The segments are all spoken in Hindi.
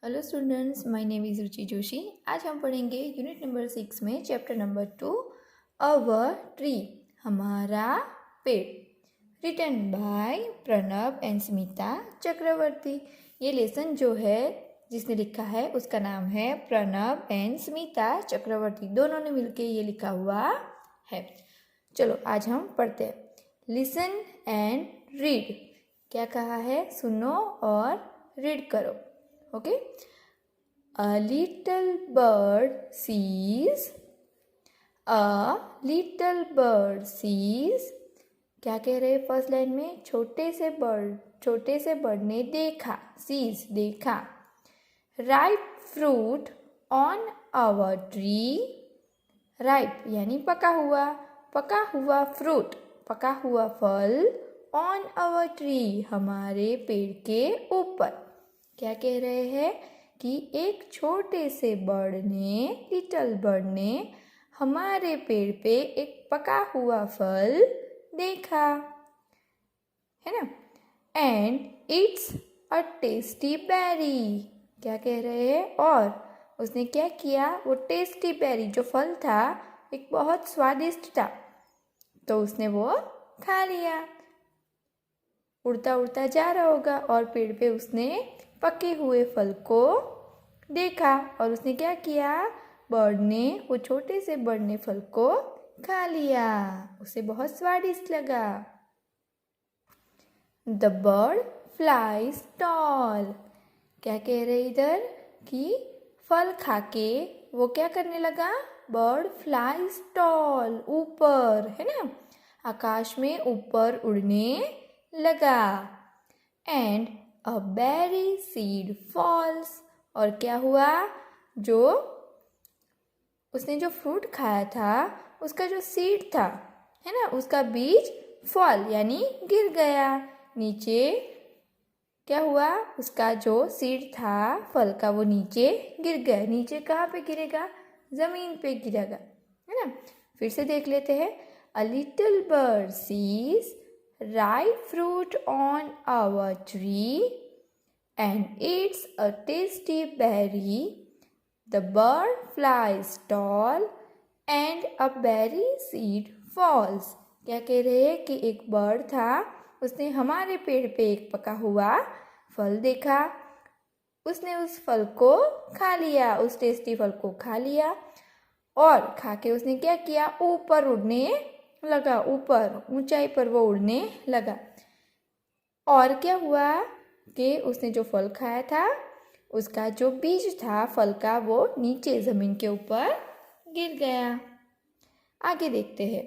Hello students, my name is Ruchi Joshi. आज हम पढ़ेंगे यूनिट नंबर 6 में चैप्टर नंबर 2 अवर ट्री, हमारा पेड़, written by Pranav and Smita Chakravarti. ये लेसन जो है जिसने लिखा है उसका नाम है प्रणव एंड स्मिता चक्रवर्ती, दोनों ने मिलके ये लिखा हुआ है। चलो आज हम पढ़ते हैं। लिसन एंड रीड, क्या कहा है, सुनो और रीड करो। Okay. A little bird sees. A little bird sees. क्या कह रहे हैं फर्स्ट लाइन में? छोटे से बर्ड ने देखा, सीज देखा। Ripe fruit on our tree. Ripe यानी पका हुआ फ्रूट, पका हुआ फल। ऑन आवर ट्री, हमारे पेड़ के ऊपर। क्या कह रहे हैं कि एक छोटे से बर्ड ने, लिटिल बर्ड ने हमारे पेड़ पे एक पका हुआ फल देखा, है ना। And it's a tasty berry, क्या कह रहे हैं, और उसने क्या किया, वो टेस्टी बेरी जो फल था एक बहुत स्वादिष्ट था, तो उसने वो खा लिया। उड़ता उड़ता जा रहा होगा और पेड़ पे उसने पके हुए फल को देखा और उसने क्या किया, बर्ड ने, वो छोटे से बर्ड ने फल को खा लिया, उसे बहुत स्वादिष्ट लगा। द बर्ड फ्लाइज टॉल, क्या कह रहे इधर कि फल खाके वो क्या करने लगा, बर्ड फ्लाइज टॉल, ऊपर, है ना, आकाश में ऊपर उड़ने लगा। And a berry seed falls, और क्या हुआ, जो उसने जो फ्रूट खाया था उसका जो सीड था, है ना, उसका बीज फॉल यानी गिर गया नीचे। क्या हुआ, उसका जो सीड था फल का वो नीचे गिर गया। नीचे कहाँ पे गिरेगा, जमीन पे गिरेगा, है ना। फिर से देख लेते हैं। A little bird sees ripe fruit on our tree and eats a tasty berry. The bird flies tall and a berry seed falls. क्या कह रहे हैं कि एक बर्ड था, उसने हमारे पेड़ पे एक पका हुआ फल देखा, उसने उस फल को खा लिया, उस टेस्टी फल को खा लिया और खा के उसने क्या किया, ऊपर उड़ने लगा, ऊपर ऊंचाई पर वो उड़ने लगा। और क्या हुआ कि उसने जो फल खाया था उसका जो बीज था फल का वो नीचे जमीन के ऊपर गिर गया। आगे देखते हैं।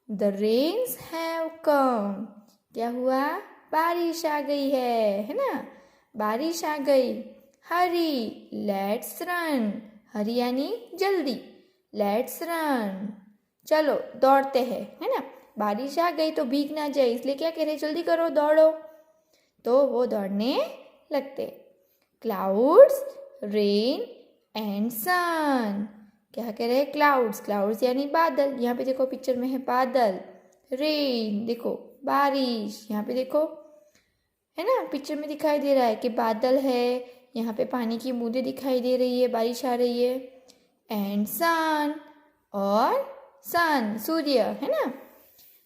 द रेन्स हैव कम, क्या हुआ, बारिश आ गई है ना, बारिश आ गई। हरी लेट्स रन, हरी यानी जल्दी, लेट्स रन चलो दौड़ते हैं, है ना, बारिश आ गई तो भीग ना जाए, इसलिए क्या कह रहे, जल्दी करो दौड़ो, तो वो दौड़ने लगते। क्लाउड्स रेन एंड सन, क्या कह रहे हैं, क्लाउड्स, क्लाउड्स यानी बादल, यहाँ पे देखो पिक्चर में है बादल। रेन देखो बारिश, यहाँ पे देखो, है ना, पिक्चर में दिखाई दे रहा है कि बादल है, यहाँ पे पानी की बूंदें दिखाई दे रही है, बारिश आ रही है। एंड सन, और सन सूर्य, है ना।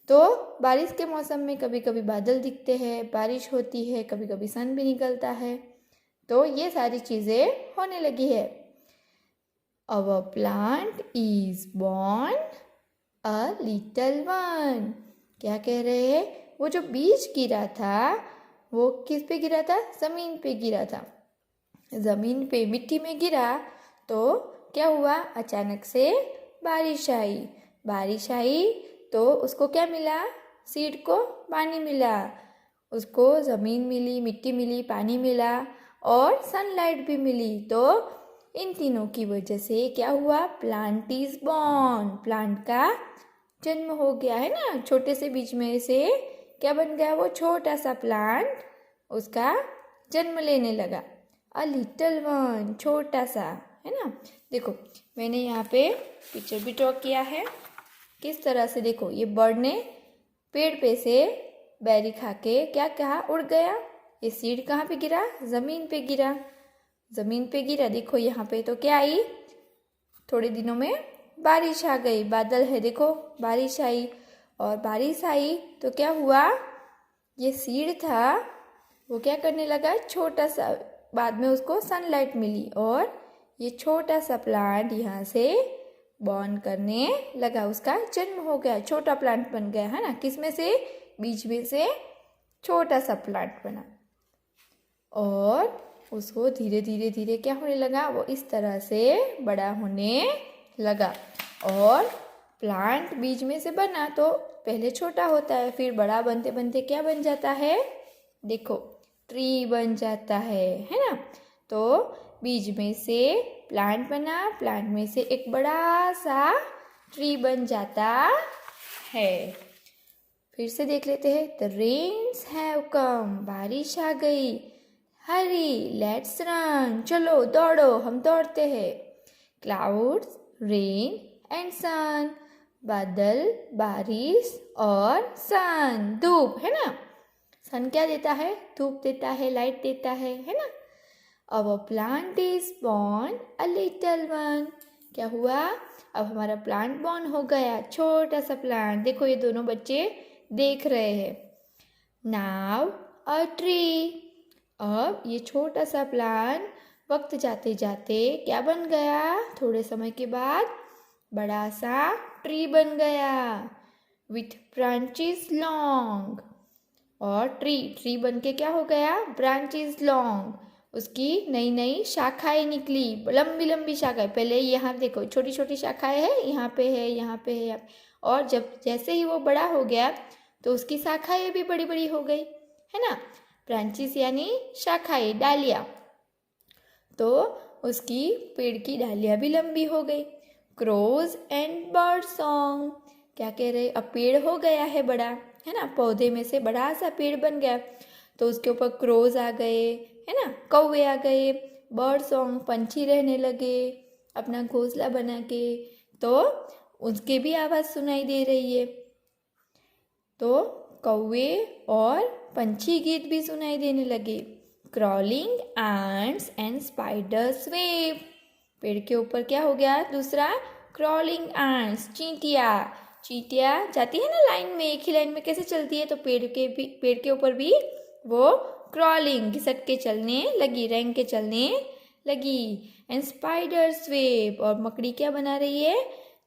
तो बारिश के मौसम में कभी कभी बादल दिखते हैं, बारिश होती है, कभी कभी सन भी निकलता है, तो ये सारी चीज़ें होने लगी है। Our plant is born a little one, क्या कह रहे हैं, वो जो बीज गिरा था वो किस पे गिरा था, ज़मीन पे गिरा था, ज़मीन पे मिट्टी में गिरा, तो क्या हुआ, अचानक से बारिश आई, बारिश आई तो उसको क्या मिला, सीड को पानी मिला, उसको ज़मीन मिली, मिट्टी मिली, पानी मिला और सनलाइट भी मिली, तो इन तीनों की वजह से क्या हुआ, प्लांट इज बॉर्न, प्लांट का जन्म हो गया, है ना, छोटे से बीज में से क्या बन गया, वो छोटा सा प्लांट, उसका जन्म लेने लगा। अ लिटिल वन, छोटा सा, है ना। देखो मैंने यहाँ पे पिक्चर भी ड्रॉ किया है, किस तरह से, देखो ये बर्ड ने पेड़ पे से बेरी खा के क्या कहा, उड़ गया, ये सीड कहाँ पे गिरा, ज़मीन पे गिरा, ज़मीन पे गिरा। देखो यहाँ पे तो क्या आई, थोड़े दिनों में बारिश आ गई, बादल है देखो, बारिश आई। और बारिश आई तो क्या हुआ, ये सीड था वो क्या करने लगा, छोटा सा, बाद में उसको सनलाइट मिली और ये छोटा सा प्लांट यहाँ से बॉर्न करने लगा, उसका जन्म हो गया, छोटा प्लांट बन गया, है ना। किस में से, बीज में से छोटा सा प्लांट बना और उसको धीरे धीरे धीरे क्या होने लगा, वो इस तरह से बड़ा होने लगा। और प्लांट बीज में से बना तो पहले छोटा होता है, फिर बड़ा बनते बनते क्या बन जाता है, देखो ट्री बन जाता है ना। तो बीज में से प्लांट बना, प्लांट में से एक बड़ा सा ट्री बन जाता है। फिर से देख लेते हैं। द रेन्स हैव कम, बारिश आ गई। हरी लेट्स रन, चलो दौड़ो, हम दौड़ते हैं। क्लाउड्स, रेन एंड सन, बादल, बारिश और सन, धूप, है ना। सन क्या देता है, धूप देता है, लाइट देता है ना। Our plant is born a little one, क्या हुआ, अब हमारा प्लांट बॉर्न हो गया, छोटा सा प्लांट। देखो ये दोनों बच्चे देख रहे हैं। नाउ अ ट्री, अब ये छोटा सा प्लांट वक्त जाते जाते क्या बन गया, थोड़े समय के बाद बड़ा सा ट्री बन गया विथ ब्रांचेस लॉन्ग। और ट्री बन के क्या हो गया, ब्रांचेस लॉन्ग, उसकी नई नई शाखाएं निकली, लंबी लंबी शाखाएं। पहले यहाँ देखो छोटी छोटी शाखाएं है, यहाँ पे है, यहाँ पे है, और जब जैसे ही वो बड़ा हो गया तो उसकी शाखाएं भी बड़ी बड़ी हो गई, है ना। ब्रांचेस यानी शाखाएं, डालियाँ, तो उसकी पेड़ की डालियाँ भी लंबी हो गई। क्रोज एंड बर्ड सॉन्ग, क्या कह रहे, अब पेड़ हो गया है बड़ा, है ना, पौधे में से बड़ा सा पेड़ बन गया, तो उसके ऊपर क्रोज आ गए, है ना, कौवे आ गए। बर्ड सॉन्ग, पंछी रहने लगे अपना घोंसला बना के, तो उसके भी आवाज़ सुनाई दे रही है, तो कौवे और पंछी गीत भी सुनाई देने लगे। Crawling ends and spiders wave, पेड़ के ऊपर क्या हो गया दूसरा, क्रॉलिंग एंड्स, चींटियाँ जाती है ना लाइन में, एक ही लाइन में कैसे चलती है, तो पेड़ के ऊपर भी वो क्रॉलिंग, घिसक के चलने लगी, रेंग के चलने लगी। एंड स्पाइडर्स वेब, और मकड़ी क्या बना रही है,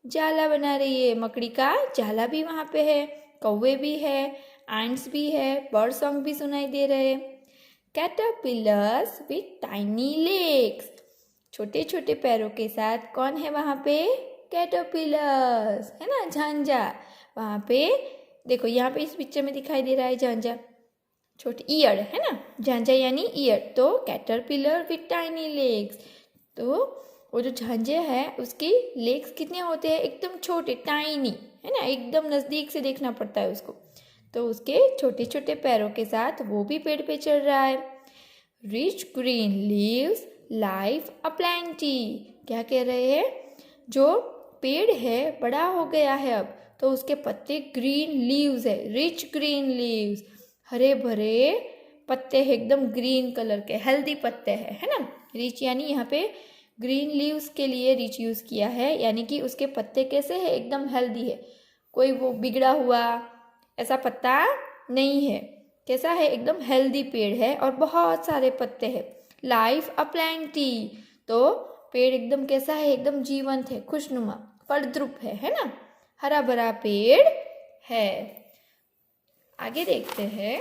जाला बना रही है, मकड़ी का जाला भी वहाँ पे है, कौवे भी है, एंड्स भी है, बर्ड सॉन्ग भी सुनाई दे रहे। कैटरपिलर्स विथ टाइनी लेग्स, छोटे छोटे पैरों के साथ कौन है वहाँ पे, कैटरपिलर्स, है ना, झांझा। वहाँ पे देखो, यहाँ पे इस पिक्चर में दिखाई दे रहा है झांझा, छोटी ईयर, है ना, झांझा यानी ईयर, तो कैटरपिलर विथ टाइनी लेग्स, तो वो जो झांझे है उसकी लेग्स कितने होते हैं, एकदम छोटे, टाइनी, है ना, एकदम नज़दीक से देखना पड़ता है उसको, तो उसके छोटे छोटे पैरों के साथ वो भी पेड़ पे चढ़ रहा है। रिच ग्रीन लीव्स लाइफ अ प्लेंटी, क्या कह रहे हैं, जो पेड़ है बड़ा हो गया है अब, तो उसके पत्ते ग्रीन लीव्स है, रिच ग्रीन लीव्स, हरे भरे पत्ते हैं, एकदम ग्रीन कलर के, हेल्दी पत्ते हैं, है ना। रिच यानी यहाँ पे ग्रीन लीव्स के लिए रिच यूज़ किया है, यानी कि उसके पत्ते कैसे है, एकदम हेल्दी है, कोई वो बिगड़ा हुआ ऐसा पत्ता नहीं है, कैसा है, एकदम हेल्दी पेड़ है और बहुत सारे पत्ते हैं। लाइफ अ प्लेंटी, तो पेड़ एकदम कैसा है, एकदम जीवंत है, खुशनुमा, फलद्रुप है ना, हरा भरा पेड़ है। आगे देखते हैं।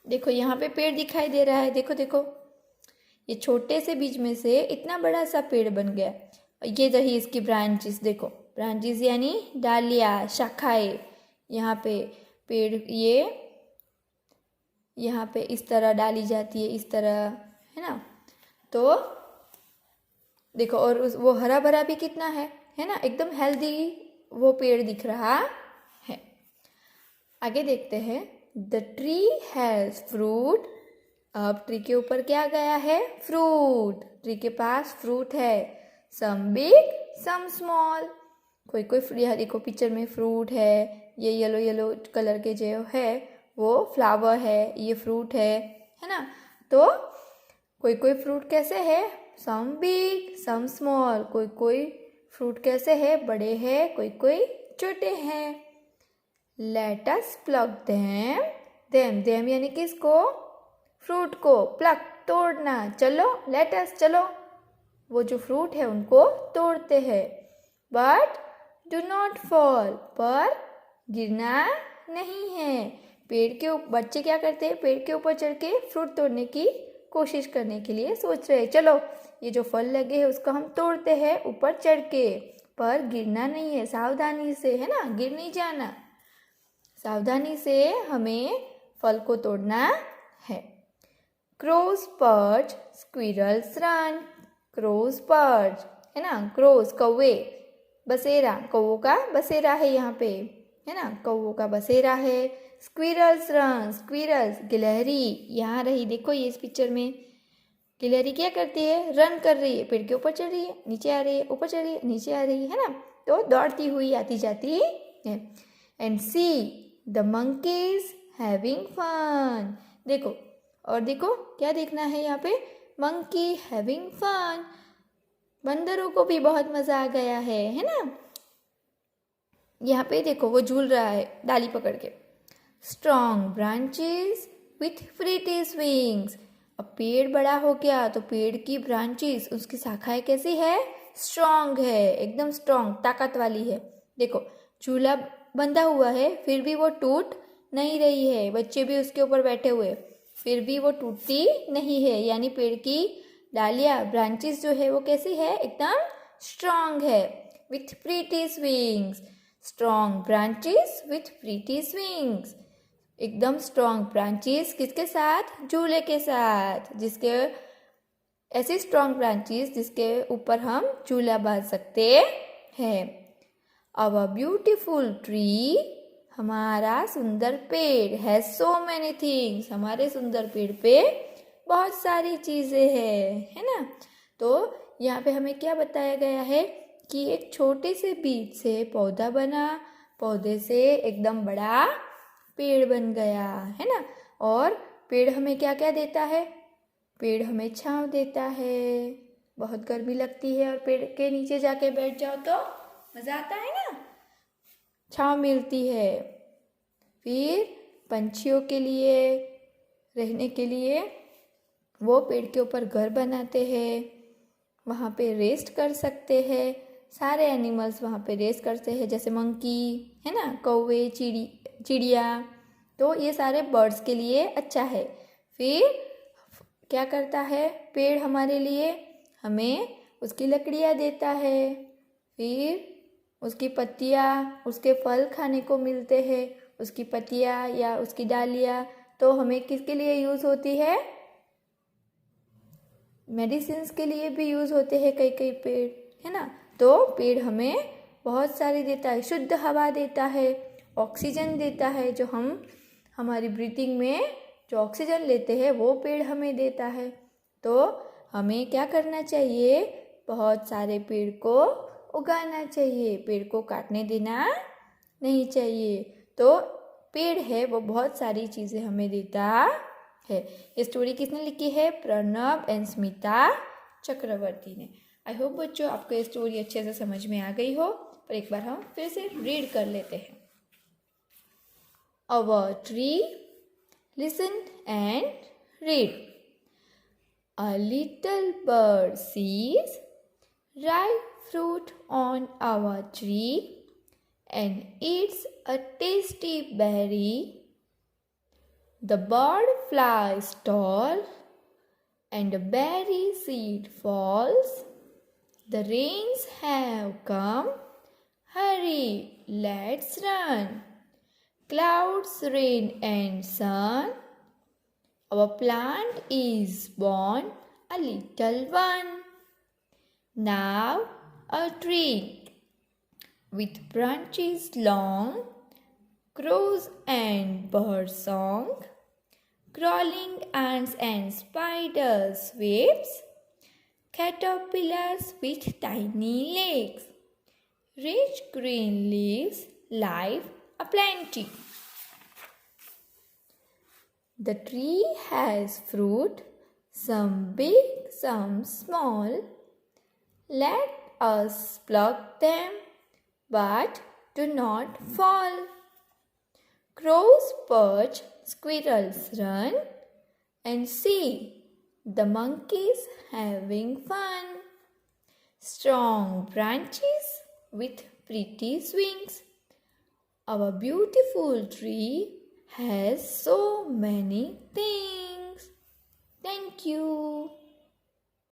देखो यहाँ पे पेड़ दिखाई दे रहा है, देखो देखो, ये छोटे से बीज में से इतना बड़ा सा पेड़ बन गया। ये रही इसकी ब्रांचेस, देखो ब्रांचेस यानी डालियाँ, शाखाएं, यहाँ पे पेड़, ये यहाँ पे इस तरह डाली जाती है, इस तरह, है ना, तो देखो, और वो हरा भरा भी कितना है ना, एकदम हेल्दी वो पेड़ दिख रहा है। आगे देखते हैं। द ट्री हैज़ फ्रूट, अब ट्री के ऊपर क्या गया है, फ्रूट, ट्री के पास फ्रूट है। सम बिग सम स्मॉल, कोई कोई, यहाँ देखो पिक्चर में फ्रूट है, ये येलो येलो कलर के जो है वो फ्लावर है, ये फ्रूट है ना, तो कोई कोई फ्रूट कैसे है, सम बिग सम स्मॉल, कोई कोई फ्रूट कैसे है, बड़े हैं, कोई कोई छोटे हैं। लेट अस प्लग देम यानी किसको, फ्रूट को, प्लग तोड़ना, चलो लेट अस चलो, वो जो फ्रूट है उनको तोड़ते हैं। बट डू नॉट फॉल, पर गिरना नहीं है। पेड़ के बच्चे क्या करते हैं, पेड़ के ऊपर चढ़ के फ्रूट तोड़ने की कोशिश करने के लिए सोच रहे हैं, चलो ये जो फल लगे हैं उसको हम तोड़ते हैं ऊपर चढ़ के, पर गिरना नहीं है, सावधानी से, है ना, गिर नहीं जाना, सावधानी से हमें फल को तोड़ना है। Crows perch squirrels run, crows perch है ना, क्रोज कौवे, बसेरा कौवों का बसेरा है यहाँ पे, है ना, कौवों का बसेरा है। स्क्विरल्स रन, स्क्विरल्स गिलहरी यहाँ रही, देखो ये इस पिक्चर में गिलहरी क्या करती है, रन कर रही है, पेड़ के ऊपर चढ़ रही है, नीचे आ रही है, ऊपर चढ़ रही है, नीचे आ रही है ना, तो दौड़ती हुई आती जाती है। And see the monkeys having fun, देखो और देखो क्या देखना है यहाँ पे, मंकी हैविंग फन, बंदरों को भी बहुत मजा आ गया है ना। यहाँ पे देखो वो झूल रहा है डाली पकड़ के। स्ट्रॉन्ग ब्रांचेस विथ फ्रीटी स्विंग्स, अब पेड़ बड़ा हो गया तो पेड़ की ब्रांचेस, उसकी शाखाएं कैसी है, स्ट्रॉन्ग है, एकदम स्ट्रॉन्ग, ताकत वाली है। देखो झूला बंधा हुआ है फिर भी वो टूट नहीं रही है, बच्चे भी उसके ऊपर बैठे हुए फिर भी वो टूटती नहीं है, यानी पेड़ की डालियाँ ब्रांचेस जो है वो कैसी है, एकदम स्ट्रॉन्ग है। With pretty swings, strong branches with pretty swings, एकदम स्ट्रॉन्ग ब्रांचेस किसके साथ, झूले के साथ, जिसके ऐसी स्ट्रॉन्ग ब्रांचेस जिसके ऊपर हम झूला बांध सकते हैं। अवर ब्यूटीफुल ट्री, हमारा सुंदर पेड़, हैज सो मैनी थिंग्स, हमारे सुंदर पेड़ पे बहुत सारी चीज़ें हैं, है ना। तो यहाँ पे हमें क्या बताया गया है कि एक छोटे से बीज से पौधा बना, पौधे से एकदम बड़ा पेड़ बन गया, है ना। और पेड़ हमें क्या क्या देता है, पेड़ हमें छांव देता है, बहुत गर्मी लगती है और पेड़ के नीचे जाके बैठ जाओ तो मज़ा आता है ना, छांव मिलती है। फिर पंछियों के लिए रहने के लिए वो पेड़ के ऊपर घर बनाते हैं, वहाँ पे रेस्ट कर सकते हैं, सारे एनिमल्स वहाँ पे रेस्ट करते हैं, जैसे मंकी है ना, कौवे, चिड़िया, तो ये सारे बर्ड्स के लिए अच्छा है। फिर क्या करता है पेड़ हमारे लिए, हमें उसकी लकड़ियाँ देता है, फिर उसकी पत्तियाँ, उसके फल खाने को मिलते हैं, उसकी पत्तियाँ या उसकी डालियाँ तो हमें किसके लिए यूज़ होती है, मेडिसिन्स के लिए भी यूज़ होते हैं कई कई पेड़, है ना। तो पेड़ हमें बहुत सारी देता है, शुद्ध हवा देता है, ऑक्सीजन देता है, जो हम हमारी ब्रीथिंग में जो ऑक्सीजन लेते हैं वो पेड़ हमें देता है। तो हमें क्या करना चाहिए, बहुत सारे पेड़ को उगाना चाहिए, पेड़ को काटने देना नहीं चाहिए। तो पेड़ है वो बहुत सारी चीज़ें हमें देता है। ये स्टोरी किसने लिखी है, प्रणव एंड स्मिता चक्रवर्ती ने। आई होप बच्चों आपको ये स्टोरी अच्छे से समझ में आ गई हो, पर एक बार हम फिर से रीड कर लेते हैं। Our tree, listen and read. A little bird sees ripe fruit on our tree and eats a tasty berry. The bird flies tall and a berry seed falls. The rains have come. Hurry, let's run. Clouds, rain and sun. Our plant is born a little one. Now a tree with branches long, crows and bird song, crawling ants and spiders webs, caterpillars with tiny legs, rich green leaves, life aplenty. The tree has fruit some big, some small. Let us pluck them, but do not fall. Crows perch, squirrels run, and see the monkeys having fun. Strong branches with pretty swings. Our beautiful tree has so many things. Thank you.